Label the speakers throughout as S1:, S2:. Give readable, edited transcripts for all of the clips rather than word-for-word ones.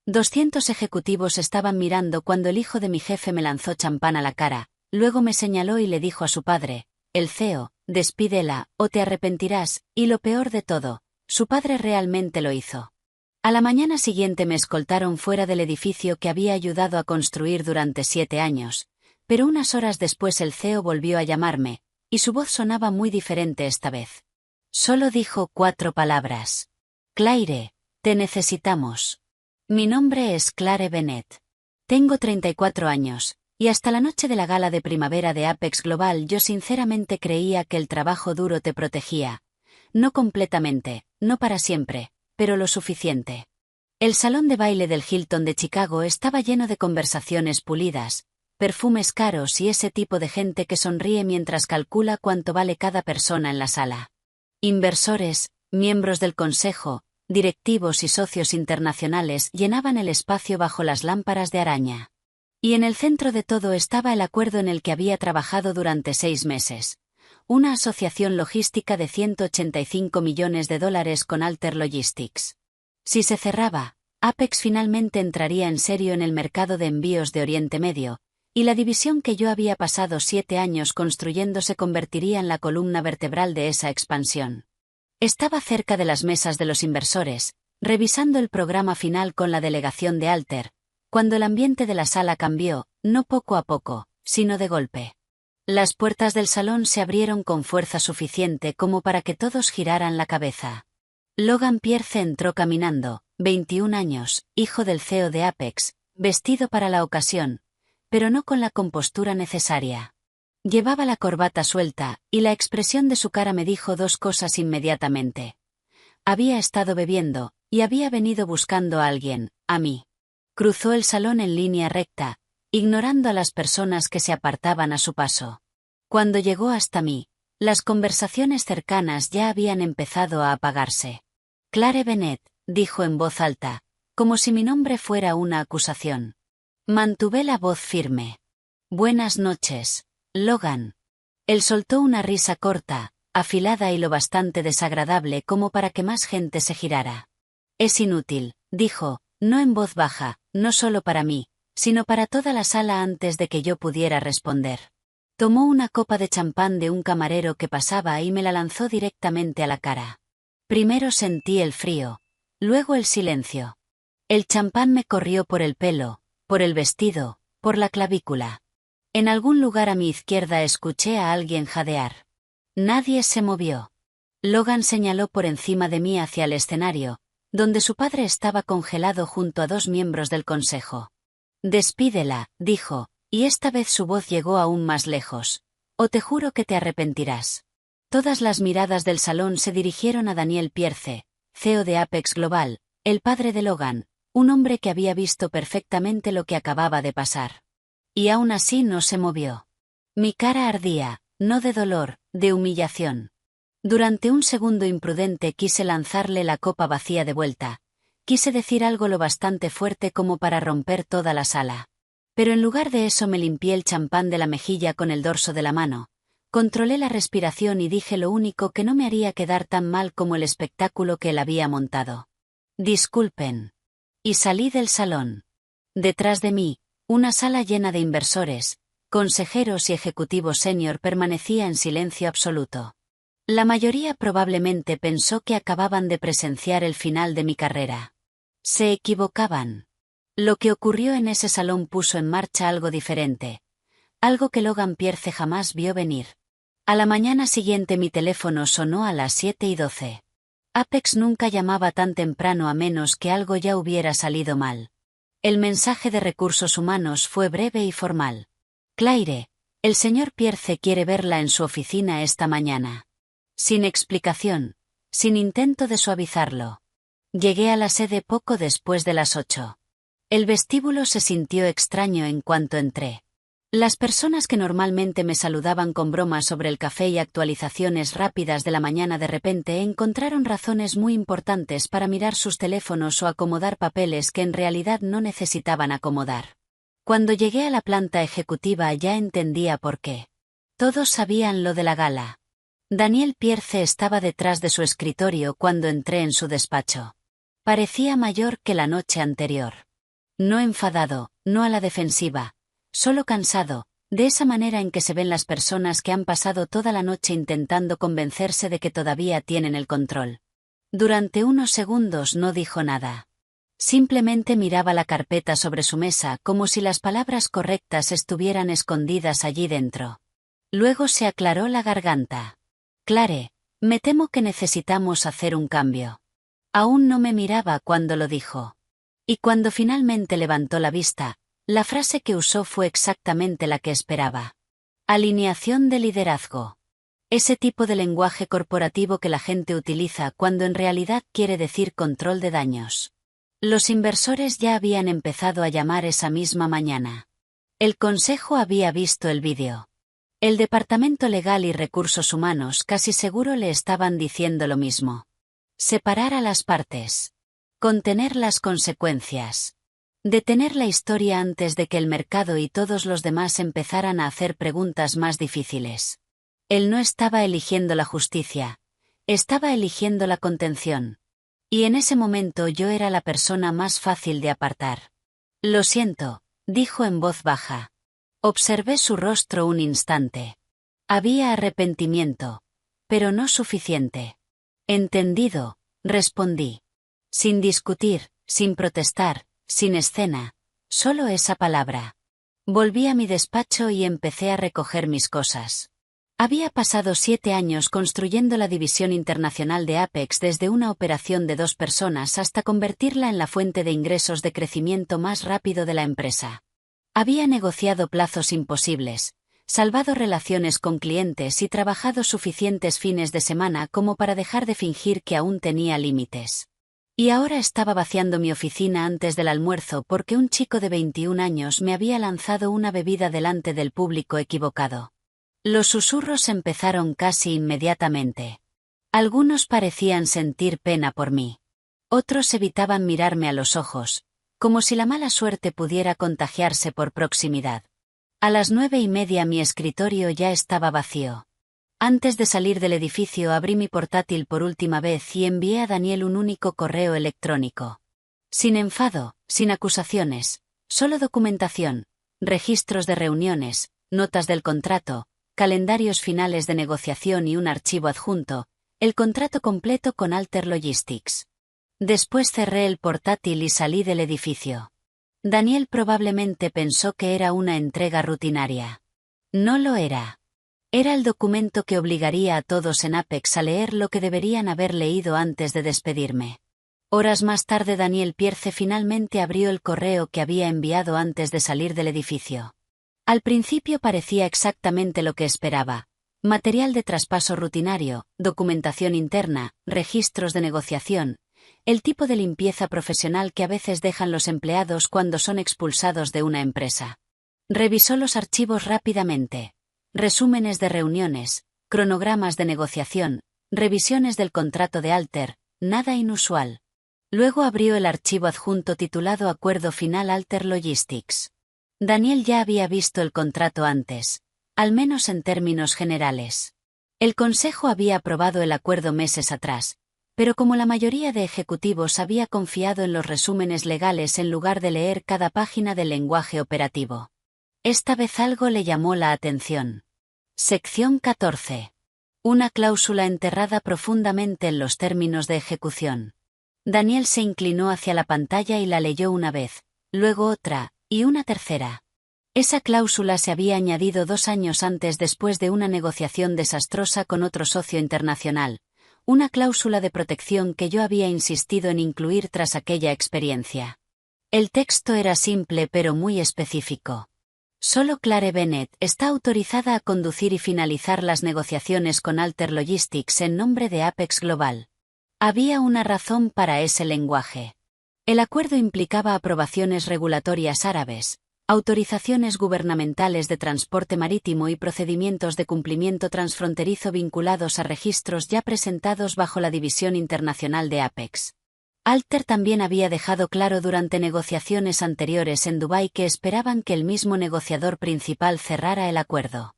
S1: 200 ejecutivos estaban mirando cuando el hijo de mi jefe me lanzó champán a la cara, luego me señaló y le dijo a su padre, el CEO, despídela, o te arrepentirás, y lo peor de todo, su padre realmente lo hizo. A la mañana siguiente me escoltaron fuera del edificio que había ayudado a construir durante 7 años, pero unas horas después el CEO volvió a llamarme, y su voz sonaba muy diferente esta vez. Solo dijo 4 palabras. Claire, te necesitamos. Mi nombre es Claire Bennett. Tengo 34 años, y hasta la noche de la gala de primavera de Apex Global yo sinceramente creía que el trabajo duro te protegía. No completamente, no para siempre, pero lo suficiente. El salón de baile del Hilton de Chicago estaba lleno de conversaciones pulidas, perfumes caros y ese tipo de gente que sonríe mientras calcula cuánto vale cada persona en la sala. Inversores, miembros del consejo, directivos y socios internacionales llenaban el espacio bajo las lámparas de araña. Y en el centro de todo estaba el acuerdo en el que había trabajado durante 6 meses. Una asociación logística de $185 millones con Alter Logistics. Si se cerraba, Apex finalmente entraría en serio en el mercado de envíos de Oriente Medio, y la división que yo había pasado 7 años construyendo se convertiría en la columna vertebral de esa expansión. Estaba cerca de las mesas de los inversores, revisando el programa final con la delegación de Alter, cuando el ambiente de la sala cambió, no poco a poco, sino de golpe. Las puertas del salón se abrieron con fuerza suficiente como para que todos giraran la cabeza. Logan Pierce entró caminando, 21 años, hijo del CEO de Apex, vestido para la ocasión, pero no con la compostura necesaria. Llevaba la corbata suelta, y la expresión de su cara me dijo 2 cosas inmediatamente. Había estado bebiendo, y había venido buscando a alguien, a mí. Cruzó el salón en línea recta, ignorando a las personas que se apartaban a su paso. Cuando llegó hasta mí, las conversaciones cercanas ya habían empezado a apagarse. Claire Bennett, dijo en voz alta, como si mi nombre fuera una acusación. Mantuve la voz firme. Buenas noches, Logan. Él soltó una risa corta, afilada y lo bastante desagradable como para que más gente se girara. Es inútil, dijo, no en voz baja, no solo para mí, sino para toda la sala antes de que yo pudiera responder. Tomó una copa de champán de un camarero que pasaba y me la lanzó directamente a la cara. Primero sentí el frío, luego el silencio. El champán me corrió por el pelo, por el vestido, por la clavícula. En algún lugar a mi izquierda escuché a alguien jadear. Nadie se movió. Logan señaló por encima de mí hacia el escenario, donde su padre estaba congelado junto a 2 miembros del consejo. Despídela, dijo, y esta vez su voz llegó aún más lejos. O te juro que te arrepentirás. Todas las miradas del salón se dirigieron a Daniel Pierce, CEO de Apex Global, el padre de Logan, un hombre que había visto perfectamente lo que acababa de pasar. Y aún así no se movió. Mi cara ardía, no de dolor, de humillación. Durante un segundo imprudente quise lanzarle la copa vacía de vuelta. Quise decir algo lo bastante fuerte como para romper toda la sala. Pero en lugar de eso me limpié el champán de la mejilla con el dorso de la mano. Controlé la respiración y dije lo único que no me haría quedar tan mal como el espectáculo que él había montado. Disculpen. Y salí del salón. Detrás de mí, una sala llena de inversores, consejeros y ejecutivos senior permanecía en silencio absoluto. La mayoría probablemente pensó que acababan de presenciar el final de mi carrera. Se equivocaban. Lo que ocurrió en ese salón puso en marcha algo diferente. Algo que Logan Pierce jamás vio venir. A la mañana siguiente mi teléfono sonó a las 7:12. Apex nunca llamaba tan temprano a menos que algo ya hubiera salido mal. El mensaje de recursos humanos fue breve y formal. Claire, el señor Pierce quiere verla en su oficina esta mañana. Sin explicación, sin intento de suavizarlo. Llegué a la sede poco después de las 8. El vestíbulo se sintió extraño en cuanto entré. Las personas que normalmente me saludaban con bromas sobre el café y actualizaciones rápidas de la mañana de repente encontraron razones muy importantes para mirar sus teléfonos o acomodar papeles que en realidad no necesitaban acomodar. Cuando llegué a la planta ejecutiva ya entendía por qué. Todos sabían lo de la gala. Daniel Pierce estaba detrás de su escritorio cuando entré en su despacho. Parecía mayor que la noche anterior. No enfadado, no a la defensiva. Solo cansado, de esa manera en que se ven las personas que han pasado toda la noche intentando convencerse de que todavía tienen el control. Durante unos segundos no dijo nada. Simplemente miraba la carpeta sobre su mesa como si las palabras correctas estuvieran escondidas allí dentro. Luego se aclaró la garganta. Clare, me temo que necesitamos hacer un cambio. Aún no me miraba cuando lo dijo. Y cuando finalmente levantó la vista, la frase que usó fue exactamente la que esperaba. Alineación de liderazgo. Ese tipo de lenguaje corporativo que la gente utiliza cuando en realidad quiere decir control de daños. Los inversores ya habían empezado a llamar esa misma mañana. El consejo había visto el vídeo. El Departamento Legal y Recursos Humanos casi seguro le estaban diciendo lo mismo. Separar a las partes. Contener las consecuencias. Detener la historia antes de que el mercado y todos los demás empezaran a hacer preguntas más difíciles. Él no estaba eligiendo la justicia, estaba eligiendo la contención. Y en ese momento yo era la persona más fácil de apartar. Lo siento, dijo en voz baja. Observé su rostro un instante. Había arrepentimiento, pero no suficiente. Entendido, respondí. Sin discutir, sin protestar, sin escena, solo esa palabra. Volví a mi despacho y empecé a recoger mis cosas. Había pasado 7 años construyendo la división internacional de Apex desde una operación de 2 personas hasta convertirla en la fuente de ingresos de crecimiento más rápido de la empresa. Había negociado plazos imposibles, salvado relaciones con clientes y trabajado suficientes fines de semana como para dejar de fingir que aún tenía límites. Y ahora estaba vaciando mi oficina antes del almuerzo porque un chico de 21 años me había lanzado una bebida delante del público equivocado. Los susurros empezaron casi inmediatamente. Algunos parecían sentir pena por mí. Otros evitaban mirarme a los ojos, como si la mala suerte pudiera contagiarse por proximidad. A las 9:30 mi escritorio ya estaba vacío. Antes de salir del edificio abrí mi portátil por última vez y envié a Daniel un único correo electrónico. Sin enfado, sin acusaciones, solo documentación, registros de reuniones, notas del contrato, calendarios finales de negociación y un archivo adjunto, el contrato completo con Alter Logistics. Después cerré el portátil y salí del edificio. Daniel probablemente pensó que era una entrega rutinaria. No lo era. Era el documento que obligaría a todos en Apex a leer lo que deberían haber leído antes de despedirme. Horas más tarde Daniel Pierce finalmente abrió el correo que había enviado antes de salir del edificio. Al principio parecía exactamente lo que esperaba. Material de traspaso rutinario, documentación interna, registros de negociación, el tipo de limpieza profesional que a veces dejan los empleados cuando son expulsados de una empresa. Revisó los archivos rápidamente. Resúmenes de reuniones, cronogramas de negociación, revisiones del contrato de Alter, nada inusual. Luego abrió el archivo adjunto titulado Acuerdo Final Alter Logistics. Daniel ya había visto el contrato antes, al menos en términos generales. El consejo había aprobado el acuerdo meses atrás, pero como la mayoría de ejecutivos había confiado en los resúmenes legales en lugar de leer cada página del lenguaje operativo. Esta vez algo le llamó la atención. Sección 14. Una cláusula enterrada profundamente en los términos de ejecución. Daniel se inclinó hacia la pantalla y la leyó una vez, luego otra, y una tercera. Esa cláusula se había añadido 2 años antes después de una negociación desastrosa con otro socio internacional, una cláusula de protección que yo había insistido en incluir tras aquella experiencia. El texto era simple pero muy específico. Solo Clare Bennett está autorizada a conducir y finalizar las negociaciones con Alter Logistics en nombre de Apex Global. Había una razón para ese lenguaje. El acuerdo implicaba aprobaciones regulatorias árabes, autorizaciones gubernamentales de transporte marítimo y procedimientos de cumplimiento transfronterizo vinculados a registros ya presentados bajo la División Internacional de Apex. Alter también había dejado claro durante negociaciones anteriores en Dubái que esperaban que el mismo negociador principal cerrara el acuerdo.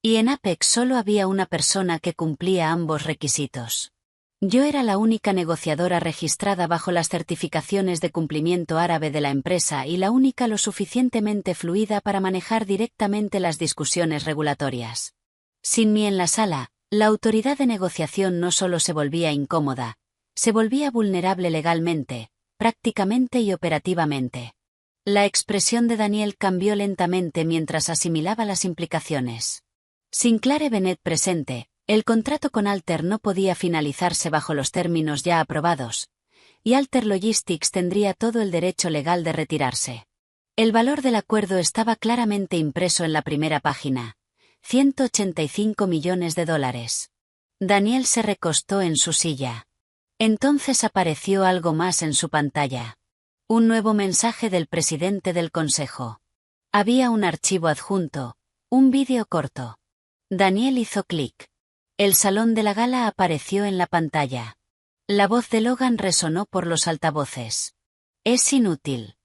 S1: Y en Apex solo había una persona que cumplía ambos requisitos. Yo era la única negociadora registrada bajo las certificaciones de cumplimiento árabe de la empresa y la única lo suficientemente fluida para manejar directamente las discusiones regulatorias. Sin mí en la sala, la autoridad de negociación no solo se volvía incómoda, se volvía vulnerable legalmente, prácticamente y operativamente. La expresión de Daniel cambió lentamente mientras asimilaba las implicaciones. Sin Clare Bennett presente, el contrato con Alter no podía finalizarse bajo los términos ya aprobados, y Alter Logistics tendría todo el derecho legal de retirarse. El valor del acuerdo estaba claramente impreso en la primera página: $185 millones. Daniel se recostó en su silla. Entonces apareció algo más en su pantalla. Un nuevo mensaje del presidente del consejo. Había un archivo adjunto, un vídeo corto. Daniel hizo clic. El salón de la gala apareció en la pantalla. La voz de Logan resonó por los altavoces. Es inútil.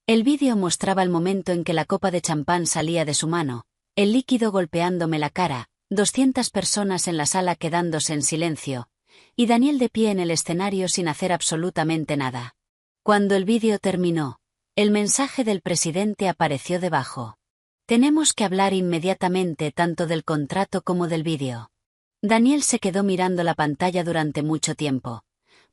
S1: El vídeo mostraba el momento en que la copa de champán salía de su mano, el líquido golpeándome la cara, 200 personas en la sala quedándose en silencio, y Daniel de pie en el escenario sin hacer absolutamente nada. Cuando el vídeo terminó, el mensaje del presidente apareció debajo. Tenemos que hablar inmediatamente tanto del contrato como del vídeo. Daniel se quedó mirando la pantalla durante mucho tiempo,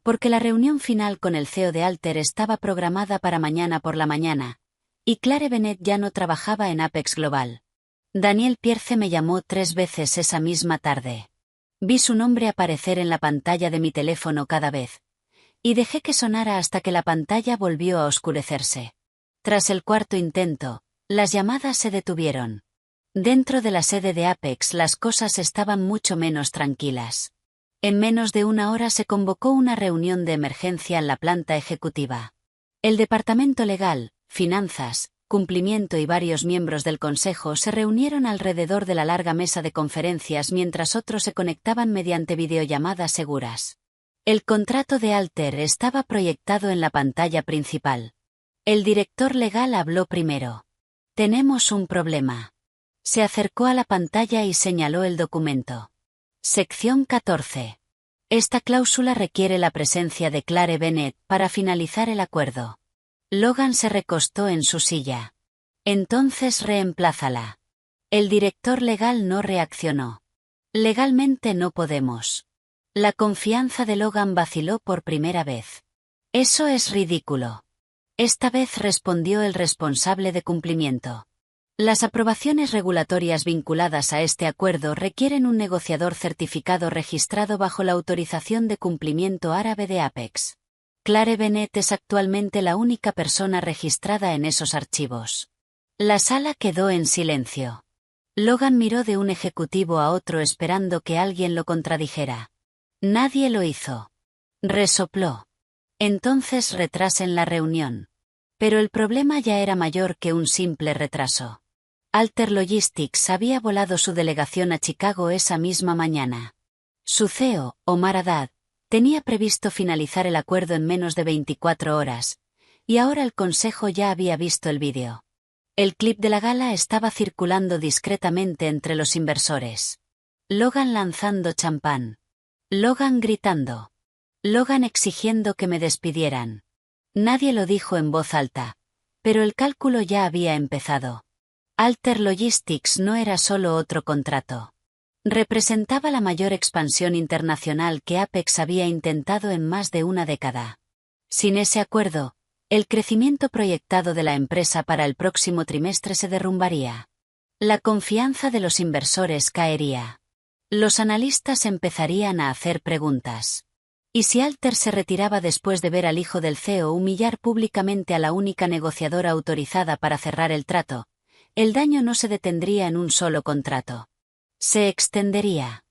S1: porque la reunión final con el CEO de Alter estaba programada para mañana por la mañana, y Clare Bennett ya no trabajaba en Apex Global. Daniel Pierce me llamó 3 veces esa misma tarde. Vi su nombre aparecer en la pantalla de mi teléfono cada vez, y dejé que sonara hasta que la pantalla volvió a oscurecerse. Tras el cuarto intento, las llamadas se detuvieron. Dentro de la sede de Apex las cosas estaban mucho menos tranquilas. En menos de una hora se convocó una reunión de emergencia en la planta ejecutiva. El departamento legal, finanzas, cumplimiento y varios miembros del consejo se reunieron alrededor de la larga mesa de conferencias mientras otros se conectaban mediante videollamadas seguras. El contrato de Alter estaba proyectado en la pantalla principal. El director legal habló primero. Tenemos un problema. Se acercó a la pantalla y señaló el documento. Sección 14. Esta cláusula requiere la presencia de Clare Bennett para finalizar el acuerdo. Logan se recostó en su silla. Entonces reemplázala. El director legal no reaccionó. Legalmente no podemos. La confianza de Logan vaciló por primera vez. Eso es ridículo. Esta vez respondió el responsable de cumplimiento. Las aprobaciones regulatorias vinculadas a este acuerdo requieren un negociador certificado registrado bajo la autorización de cumplimiento árabe de Apex. Clare Bennett es actualmente la única persona registrada en esos archivos. La sala quedó en silencio. Logan miró de un ejecutivo a otro esperando que alguien lo contradijera. Nadie lo hizo. Resopló. Entonces retrasen la reunión. Pero el problema ya era mayor que un simple retraso. Alter Logistics había volado su delegación a Chicago esa misma mañana. Su CEO, Omar Haddad, tenía previsto finalizar el acuerdo en menos de 24 horas, y ahora el consejo ya había visto el vídeo. El clip de la gala estaba circulando discretamente entre los inversores. Logan lanzando champán. Logan gritando. Logan exigiendo que me despidieran. Nadie lo dijo en voz alta, pero el cálculo ya había empezado. Alter Logistics no era solo otro contrato. Representaba la mayor expansión internacional que Apex había intentado en más de una década. Sin ese acuerdo, el crecimiento proyectado de la empresa para el próximo trimestre se derrumbaría. La confianza de los inversores caería. Los analistas empezarían a hacer preguntas. ¿Y si Alter se retiraba después de ver al hijo del CEO humillar públicamente a la única negociadora autorizada para cerrar el trato? El daño no se detendría en un solo contrato. Se extendería.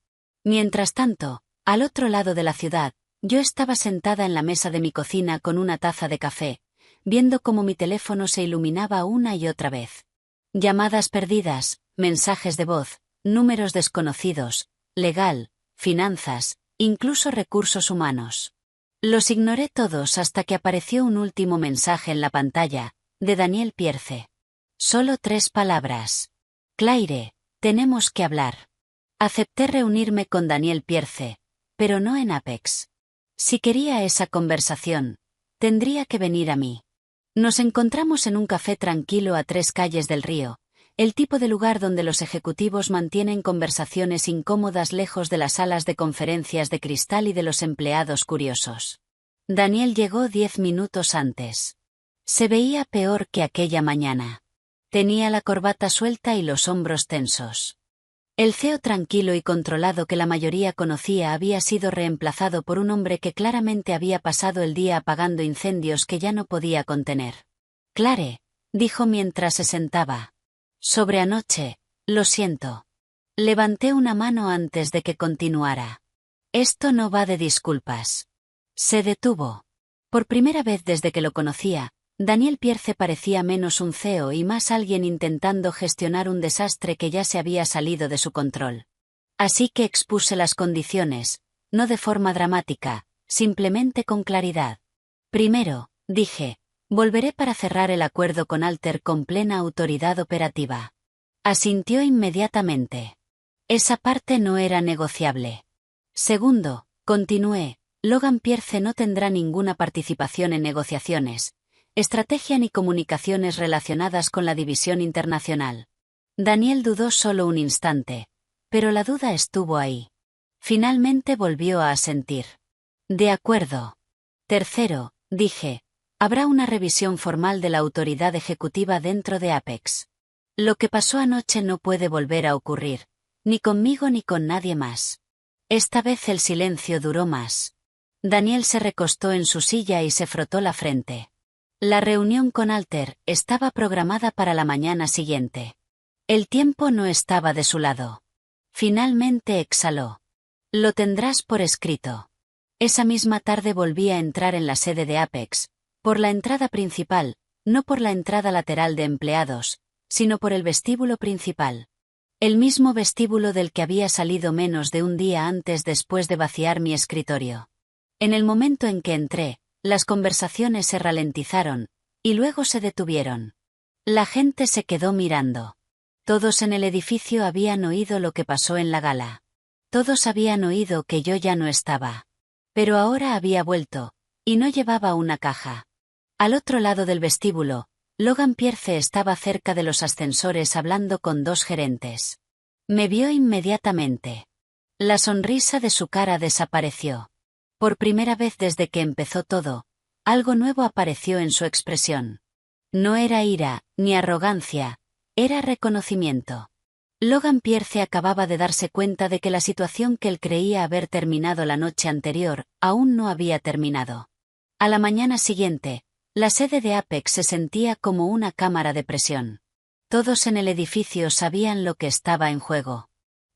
S1: Mientras tanto, al otro lado de la ciudad, yo estaba sentada en la mesa de mi cocina con una taza de café, viendo cómo mi teléfono se iluminaba una y otra vez. Llamadas perdidas, mensajes de voz, números desconocidos, legal, finanzas, incluso recursos humanos. Los ignoré todos hasta que apareció un último mensaje en la pantalla, de Daniel Pierce. Solo 3 palabras. Claire, tenemos que hablar. Acepté reunirme con Daniel Pierce, pero no en Apex. Si quería esa conversación, tendría que venir a mí. Nos encontramos en un café tranquilo a 3 calles del río, el tipo de lugar donde los ejecutivos mantienen conversaciones incómodas lejos de las salas de conferencias de cristal y de los empleados curiosos. Daniel llegó 10 minutos antes. Se veía peor que aquella mañana. Tenía la corbata suelta y los hombros tensos. El CEO tranquilo y controlado que la mayoría conocía había sido reemplazado por un hombre que claramente había pasado el día apagando incendios que ya no podía contener. Clare, dijo mientras se sentaba. Sobre anoche, lo siento. Levanté una mano antes de que continuara. Esto no va de disculpas. Se detuvo. Por primera vez desde que lo conocía, Daniel Pierce parecía menos un CEO y más alguien intentando gestionar un desastre que ya se había salido de su control. Así que expuse las condiciones, no de forma dramática, simplemente con claridad. Primero, dije, volveré para cerrar el acuerdo con Alter con plena autoridad operativa. Asintió inmediatamente. Esa parte no era negociable. Segundo, continué, Logan Pierce no tendrá ninguna participación en negociaciones, estrategia ni comunicaciones relacionadas con la división internacional. Daniel dudó solo un instante, pero la duda estuvo ahí. Finalmente volvió a asentir. De acuerdo. Tercero, dije, habrá una revisión formal de la autoridad ejecutiva dentro de Apex. Lo que pasó anoche no puede volver a ocurrir, ni conmigo ni con nadie más. Esta vez el silencio duró más. Daniel se recostó en su silla y se frotó la frente. La reunión con Alter estaba programada para la mañana siguiente. El tiempo no estaba de su lado. Finalmente exhaló. Lo tendrás por escrito. Esa misma tarde volví a entrar en la sede de Apex, por la entrada principal, no por la entrada lateral de empleados, sino por el vestíbulo principal. El mismo vestíbulo del que había salido menos de un día antes después de vaciar mi escritorio. En el momento en que entré, las conversaciones se ralentizaron, y luego se detuvieron. La gente se quedó mirando. Todos en el edificio habían oído lo que pasó en la gala. Todos habían oído que yo ya no estaba. Pero ahora había vuelto, y no llevaba una caja. Al otro lado del vestíbulo, Logan Pierce estaba cerca de los ascensores hablando con 2 gerentes. Me vio inmediatamente. La sonrisa de su cara desapareció. Por primera vez desde que empezó todo, algo nuevo apareció en su expresión. No era ira, ni arrogancia, era reconocimiento. Logan Pierce acababa de darse cuenta de que la situación que él creía haber terminado la noche anterior, aún no había terminado. A la mañana siguiente, la sede de Apex se sentía como una cámara de presión. Todos en el edificio sabían lo que estaba en juego.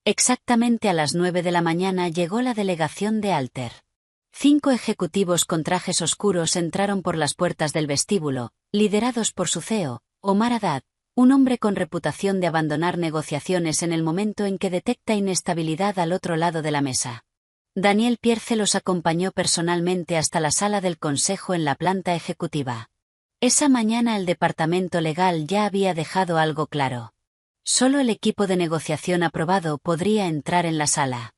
S1: Exactamente a las 9 de la mañana llegó la delegación de Alter. 5 ejecutivos con trajes oscuros entraron por las puertas del vestíbulo, liderados por su CEO, Omar Haddad, un hombre con reputación de abandonar negociaciones en el momento en que detecta inestabilidad al otro lado de la mesa. Daniel Pierce los acompañó personalmente hasta la sala del consejo en la planta ejecutiva. Esa mañana el departamento legal ya había dejado algo claro. Solo el equipo de negociación aprobado podría entrar en la sala.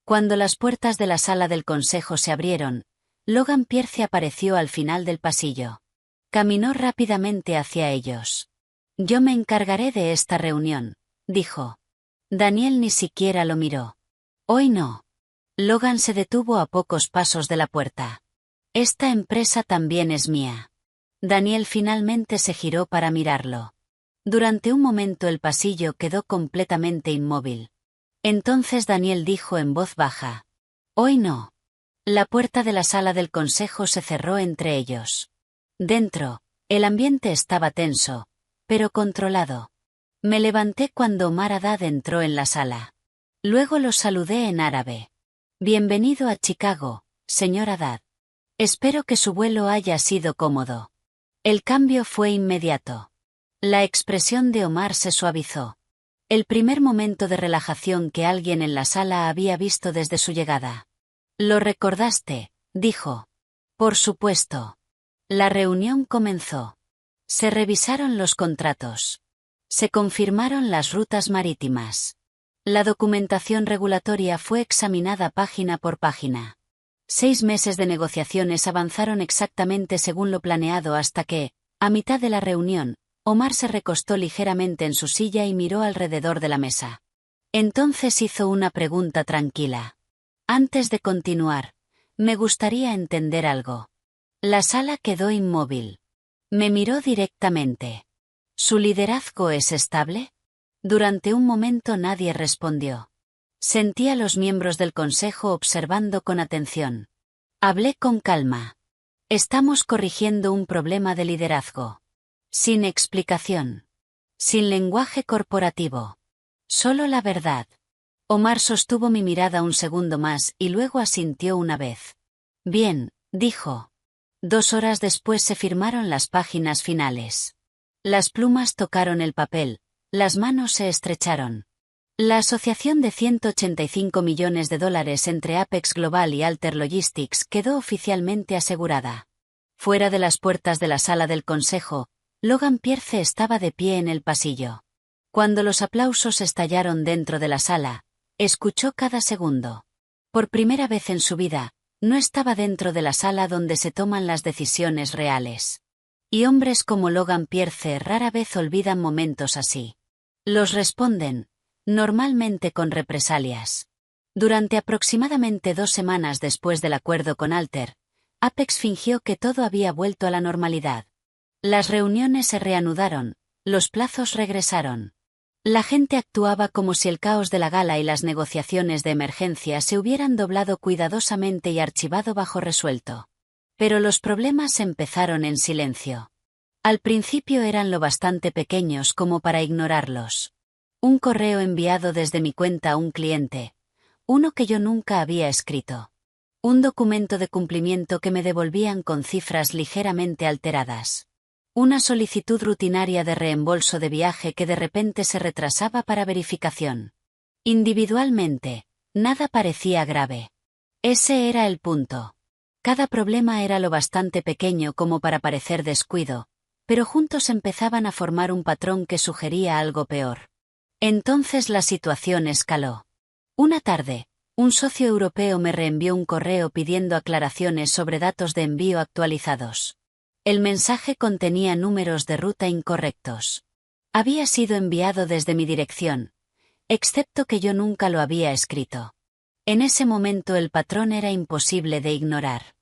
S1: Cuando las puertas de la sala del consejo se abrieron, Logan Pierce apareció al final del pasillo. Caminó rápidamente hacia ellos. Yo me encargaré de esta reunión, dijo. Daniel ni siquiera lo miró. Hoy no. Logan se detuvo a pocos pasos de la puerta. Esta empresa también es mía. Daniel finalmente se giró para mirarlo. Durante un momento el pasillo quedó completamente inmóvil. Entonces Daniel dijo en voz baja. Hoy no. La puerta de la sala del consejo se cerró entre ellos. Dentro, el ambiente estaba tenso, pero controlado. Me levanté cuando Omar Haddad entró en la sala. Luego lo saludé en árabe. Bienvenido a Chicago, señor Haddad. Espero que su vuelo haya sido cómodo. El cambio fue inmediato. La expresión de Omar se suavizó. El primer momento de relajación que alguien en la sala había visto desde su llegada. Lo recordaste, dijo. Por supuesto. La reunión comenzó. Se revisaron los contratos. Se confirmaron las rutas marítimas. La documentación regulatoria fue examinada página por página. 6 meses de negociaciones avanzaron exactamente según lo planeado hasta que, a mitad de la reunión, Omar se recostó ligeramente en su silla y miró alrededor de la mesa. Entonces hizo una pregunta tranquila. Antes de continuar, me gustaría entender algo. La sala quedó inmóvil. Me miró directamente. ¿Su liderazgo es estable? Durante un momento nadie respondió. Sentí a los miembros del consejo observando con atención. Hablé con calma. Estamos corrigiendo un problema de liderazgo. Sin explicación. Sin lenguaje corporativo. Solo la verdad. Omar sostuvo mi mirada un segundo más y luego asintió una vez. Bien, dijo. 2 horas después se firmaron las páginas finales. Las plumas tocaron el papel, las manos se estrecharon. La asociación de $185 millones entre Apex Global y Alter Logistics quedó oficialmente asegurada. Fuera de las puertas de la sala del consejo, Logan Pierce estaba de pie en el pasillo. Cuando los aplausos estallaron dentro de la sala, escuchó cada segundo. Por primera vez en su vida, no estaba dentro de la sala donde se toman las decisiones reales. Y hombres como Logan Pierce rara vez olvidan momentos así. Los responden, normalmente con represalias. Durante aproximadamente 2 semanas después del acuerdo con Alter, Apex fingió que todo había vuelto a la normalidad. Las reuniones se reanudaron, los plazos regresaron. La gente actuaba como si el caos de la gala y las negociaciones de emergencia se hubieran doblado cuidadosamente y archivado bajo resuelto. Pero los problemas empezaron en silencio. Al principio eran lo bastante pequeños como para ignorarlos. Un correo enviado desde mi cuenta a un cliente. Uno que yo nunca había escrito. Un documento de cumplimiento que me devolvían con cifras ligeramente alteradas. Una solicitud rutinaria de reembolso de viaje que de repente se retrasaba para verificación. Individualmente, nada parecía grave. Ese era el punto. Cada problema era lo bastante pequeño como para parecer descuido, pero juntos empezaban a formar un patrón que sugería algo peor. Entonces la situación escaló. Una tarde, un socio europeo me reenvió un correo pidiendo aclaraciones sobre datos de envío actualizados. El mensaje contenía números de ruta incorrectos. Había sido enviado desde mi dirección, excepto que yo nunca lo había escrito. En ese momento el patrón era imposible de ignorar.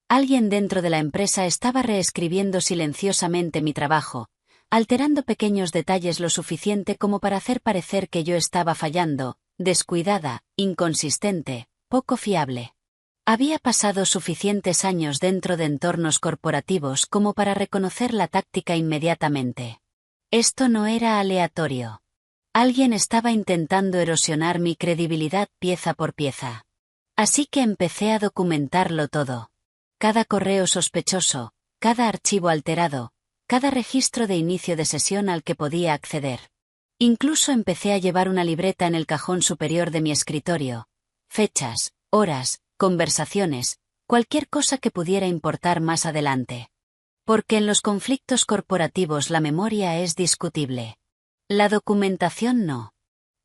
S1: Alguien dentro de la empresa estaba reescribiendo silenciosamente mi trabajo, alterando pequeños detalles lo suficiente como para hacer parecer que yo estaba fallando, descuidada, inconsistente, poco fiable. Había pasado suficientes años dentro de entornos corporativos como para reconocer la táctica inmediatamente. Esto no era aleatorio. Alguien estaba intentando erosionar mi credibilidad pieza por pieza. Así que empecé a documentarlo todo. Cada correo sospechoso, cada archivo alterado, cada registro de inicio de sesión al que podía acceder. Incluso empecé a llevar una libreta en el cajón superior de mi escritorio. Fechas, horas, conversaciones, cualquier cosa que pudiera importar más adelante. Porque en los conflictos corporativos la memoria es discutible. La documentación no.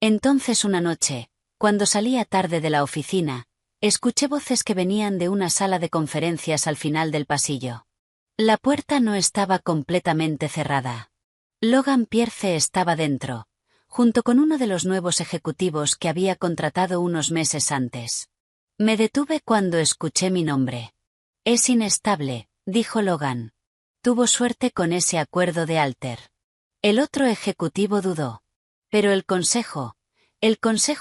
S1: Entonces una noche, cuando salía tarde de la oficina, escuché voces que venían de una sala de conferencias al final del pasillo. La puerta no estaba completamente cerrada. Logan Pierce estaba dentro, junto con uno de los nuevos ejecutivos que había contratado unos meses antes. Me detuve cuando escuché mi nombre. Es inestable, dijo Logan. Tuvo suerte con ese acuerdo de Alter. El otro ejecutivo dudó. Pero el consejo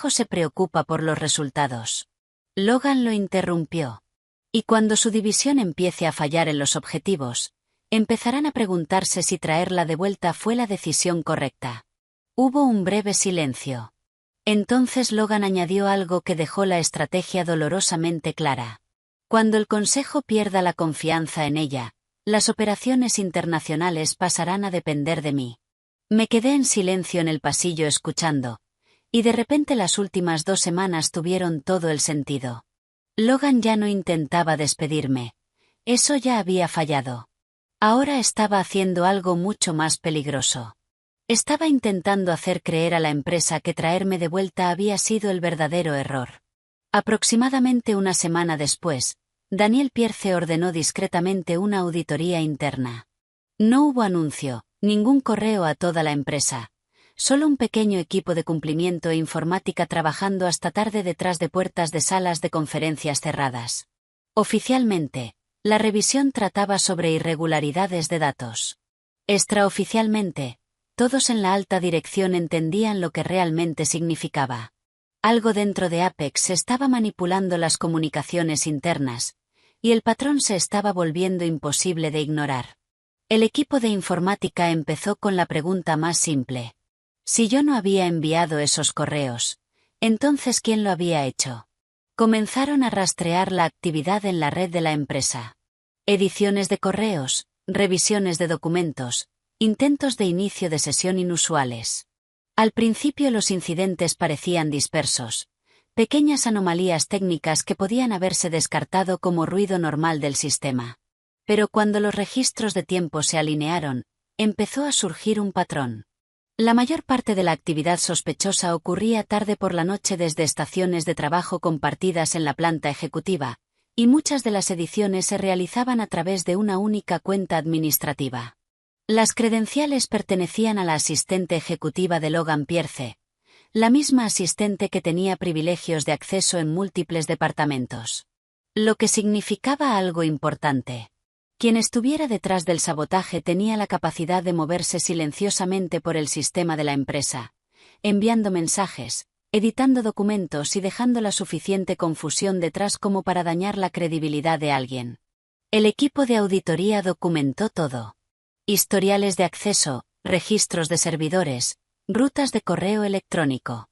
S1: se preocupa por los resultados. Logan lo interrumpió. Y cuando su división empiece a fallar en los objetivos, empezarán a preguntarse si traerla de vuelta fue la decisión correcta. Hubo un breve silencio. Entonces Logan añadió algo que dejó la estrategia dolorosamente clara. Cuando el consejo pierda la confianza en ella, las operaciones internacionales pasarán a depender de mí. Me quedé en silencio en el pasillo escuchando, y de repente las últimas 2 semanas tuvieron todo el sentido. Logan ya no intentaba despedirme. Eso ya había fallado. Ahora estaba haciendo algo mucho más peligroso. Estaba intentando hacer creer a la empresa que traerme de vuelta había sido el verdadero error. Aproximadamente una semana después, Daniel Pierce ordenó discretamente una auditoría interna. No hubo anuncio, ningún correo a toda la empresa. Solo un pequeño equipo de cumplimiento e informática trabajando hasta tarde detrás de puertas de salas de conferencias cerradas. Oficialmente, la revisión trataba sobre irregularidades de datos. Extraoficialmente, todos en la alta dirección entendían lo que realmente significaba. Algo dentro de Apex estaba manipulando las comunicaciones internas, y el patrón se estaba volviendo imposible de ignorar. El equipo de informática empezó con la pregunta más simple. Si yo no había enviado esos correos, entonces ¿quién lo había hecho? Comenzaron a rastrear la actividad en la red de la empresa. Ediciones de correos, revisiones de documentos, intentos de inicio de sesión inusuales. Al principio los incidentes parecían dispersos, pequeñas anomalías técnicas que podían haberse descartado como ruido normal del sistema. Pero cuando los registros de tiempo se alinearon, empezó a surgir un patrón. La mayor parte de la actividad sospechosa ocurría tarde por la noche desde estaciones de trabajo compartidas en la planta ejecutiva, y muchas de las ediciones se realizaban a través de una única cuenta administrativa. Las credenciales pertenecían a la asistente ejecutiva de Logan Pierce, la misma asistente que tenía privilegios de acceso en múltiples departamentos. Lo que significaba algo importante. Quien estuviera detrás del sabotaje tenía la capacidad de moverse silenciosamente por el sistema de la empresa, enviando mensajes, editando documentos y dejando la suficiente confusión detrás como para dañar la credibilidad de alguien. El equipo de auditoría documentó todo. Historiales de acceso, registros de servidores, rutas de correo electrónico.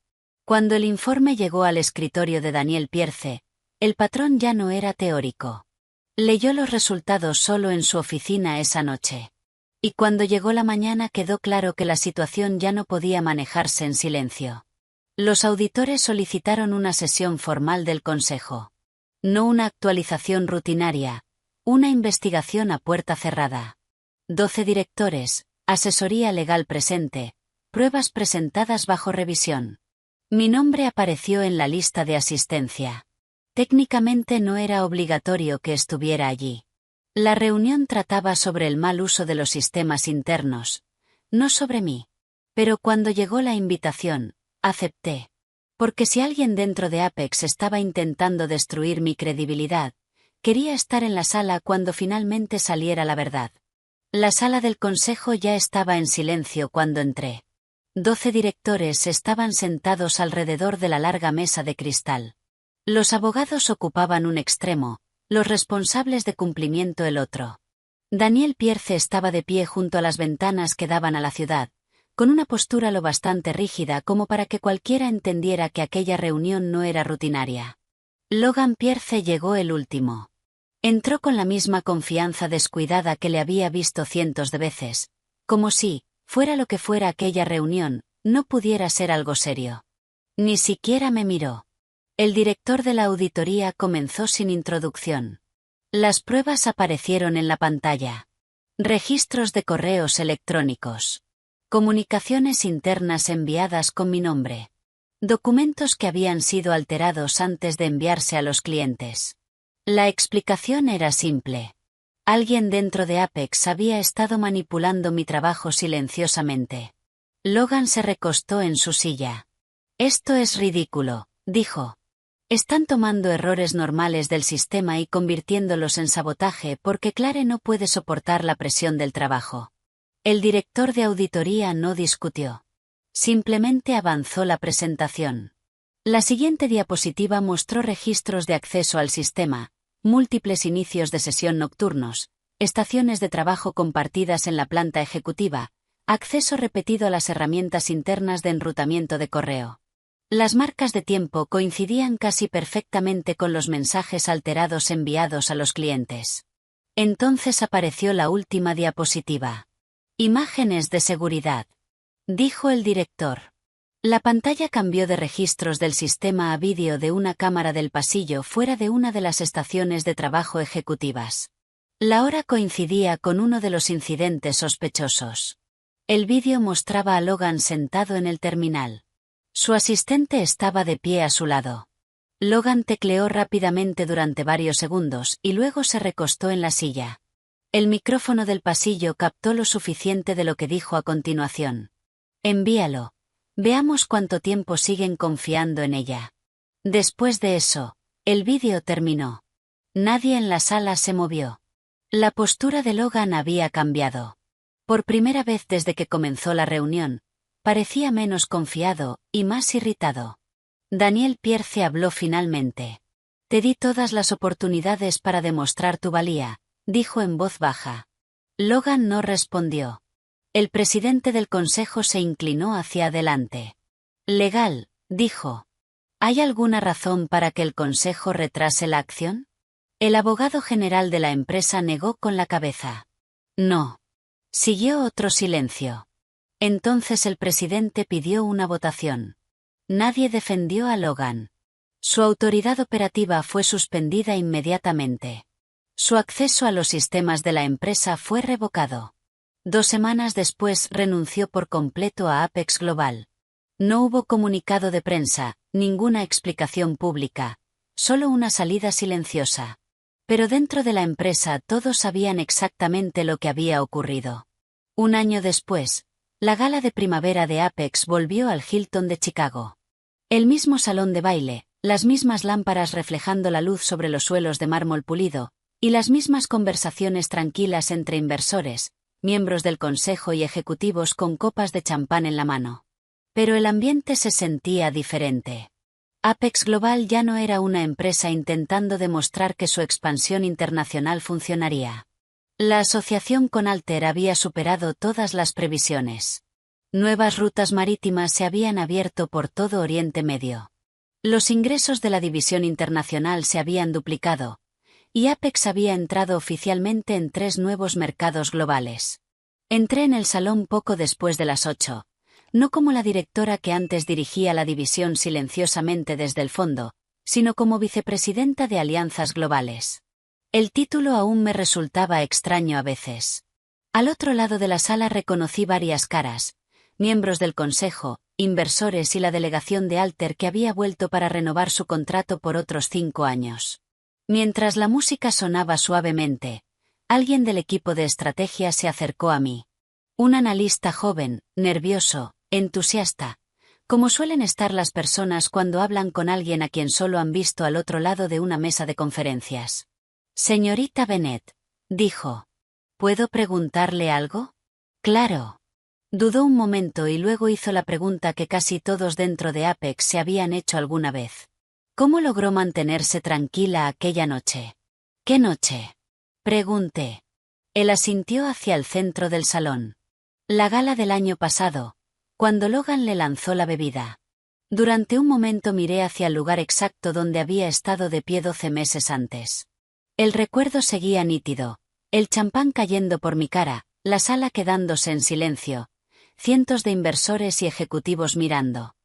S1: Cuando el informe llegó al escritorio de Daniel Pierce, el patrón ya no era teórico. Leyó los resultados solo en su oficina esa noche. Y cuando llegó la mañana quedó claro que la situación ya no podía manejarse en silencio. Los auditores solicitaron una sesión formal del consejo. No una actualización rutinaria, una investigación a puerta cerrada. 12 directores, asesoría legal presente, pruebas presentadas bajo revisión. Mi nombre apareció en la lista de asistencia. Técnicamente no era obligatorio que estuviera allí. La reunión trataba sobre el mal uso de los sistemas internos, no sobre mí. Pero cuando llegó la invitación, acepté. Porque si alguien dentro de Apex estaba intentando destruir mi credibilidad, quería estar en la sala cuando finalmente saliera la verdad. La sala del consejo ya estaba en silencio cuando entré. 12 directores estaban sentados alrededor de la larga mesa de cristal. Los abogados ocupaban un extremo, los responsables de cumplimiento el otro. Daniel Pierce estaba de pie junto a las ventanas que daban a la ciudad, con una postura lo bastante rígida como para que cualquiera entendiera que aquella reunión no era rutinaria. Logan Pierce llegó el último. Entró con la misma confianza descuidada que le había visto cientos de veces, como si, fuera lo que fuera aquella reunión, no pudiera ser algo serio. Ni siquiera me miró. El director de la auditoría comenzó sin introducción. Las pruebas aparecieron en la pantalla. Registros de correos electrónicos. Comunicaciones internas enviadas con mi nombre. Documentos que habían sido alterados antes de enviarse a los clientes. La explicación era simple. Alguien dentro de Apex había estado manipulando mi trabajo silenciosamente. Logan se recostó en su silla. Esto es ridículo, dijo. Están tomando errores normales del sistema y convirtiéndolos en sabotaje porque Clare no puede soportar la presión del trabajo. El director de auditoría no discutió. Simplemente avanzó la presentación. La siguiente diapositiva mostró registros de acceso al sistema, múltiples inicios de sesión nocturnos, estaciones de trabajo compartidas en la planta ejecutiva, acceso repetido a las herramientas internas de enrutamiento de correo. Las marcas de tiempo coincidían casi perfectamente con los mensajes alterados enviados a los clientes. Entonces apareció la última diapositiva. Imágenes de seguridad, dijo el director. La pantalla cambió de registros del sistema a vídeo de una cámara del pasillo fuera de una de las estaciones de trabajo ejecutivas. La hora coincidía con uno de los incidentes sospechosos. El vídeo mostraba a Logan sentado en el terminal. Su asistente estaba de pie a su lado. Logan tecleó rápidamente durante varios segundos y luego se recostó en la silla. El micrófono del pasillo captó lo suficiente de lo que dijo a continuación. Envíalo. Veamos cuánto tiempo siguen confiando en ella. Después de eso, el vídeo terminó. Nadie en la sala se movió. La postura de Logan había cambiado. Por primera vez desde que comenzó la reunión, parecía menos confiado y más irritado. Daniel Pierce habló finalmente. Te di todas las oportunidades para demostrar tu valía, dijo en voz baja. Logan no respondió. El presidente del consejo se inclinó hacia adelante. Legal, dijo. ¿Hay alguna razón para que el consejo retrase la acción? El abogado general de la empresa negó con la cabeza. No. Siguió otro silencio. Entonces el presidente pidió una votación. Nadie defendió a Logan. Su autoridad operativa fue suspendida inmediatamente. Su acceso a los sistemas de la empresa fue revocado. 2 semanas después renunció por completo a Apex Global. No hubo comunicado de prensa, ninguna explicación pública, solo una salida silenciosa. Pero dentro de la empresa todos sabían exactamente lo que había ocurrido. 1 año después, la gala de primavera de Apex volvió al Hilton de Chicago. El mismo salón de baile, las mismas lámparas reflejando la luz sobre los suelos de mármol pulido, y las mismas conversaciones tranquilas entre inversores, miembros del consejo y ejecutivos con copas de champán en la mano. Pero el ambiente se sentía diferente. Apex Global ya no era una empresa intentando demostrar que su expansión internacional funcionaría. La asociación con Alter había superado todas las previsiones. Nuevas rutas marítimas se habían abierto por todo Oriente Medio. Los ingresos de la división internacional se habían duplicado, y Apex había entrado oficialmente en 3 nuevos mercados globales. Entré en el salón poco después de las 8, no como la directora que antes dirigía la división silenciosamente desde el fondo, sino como vicepresidenta de alianzas globales. El título aún me resultaba extraño a veces. Al otro lado de la sala reconocí varias caras, miembros del consejo, inversores y la delegación de Alter que había vuelto para renovar su contrato por otros 5 años. Mientras la música sonaba suavemente, alguien del equipo de estrategia se acercó a mí. Un analista joven, nervioso, entusiasta, como suelen estar las personas cuando hablan con alguien a quien solo han visto al otro lado de una mesa de conferencias. Señorita Bennett, dijo. ¿Puedo preguntarle algo? Claro. Dudó un momento y luego hizo la pregunta que casi todos dentro de Apex se habían hecho alguna vez. ¿Cómo logró mantenerse tranquila aquella noche? ¿Qué noche? Pregunté. Él asintió hacia el centro del salón. La gala del año pasado, cuando Logan le lanzó la bebida. Durante un momento miré hacia el lugar exacto donde había estado de pie 12 meses antes. El recuerdo seguía nítido, el champán cayendo por mi cara, la sala quedándose en silencio, cientos de inversores y ejecutivos mirando.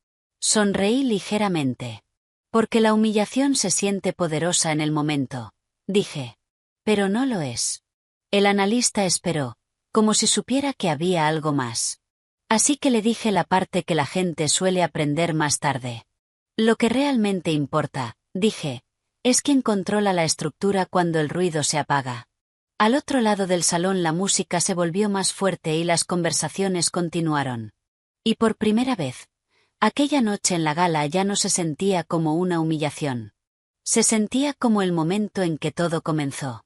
S1: Sonreí ligeramente. Porque la humillación se siente poderosa en el momento, dije. Pero no lo es. El analista esperó, como si supiera que había algo más. Así que le dije la parte que la gente suele aprender más tarde. Lo que realmente importa, dije, es quien controla la estructura cuando el ruido se apaga. Al otro lado del salón la música se volvió más fuerte y las conversaciones continuaron. Y por primera vez, aquella noche en la gala ya no se sentía como una humillación. Se sentía como el momento en que todo comenzó.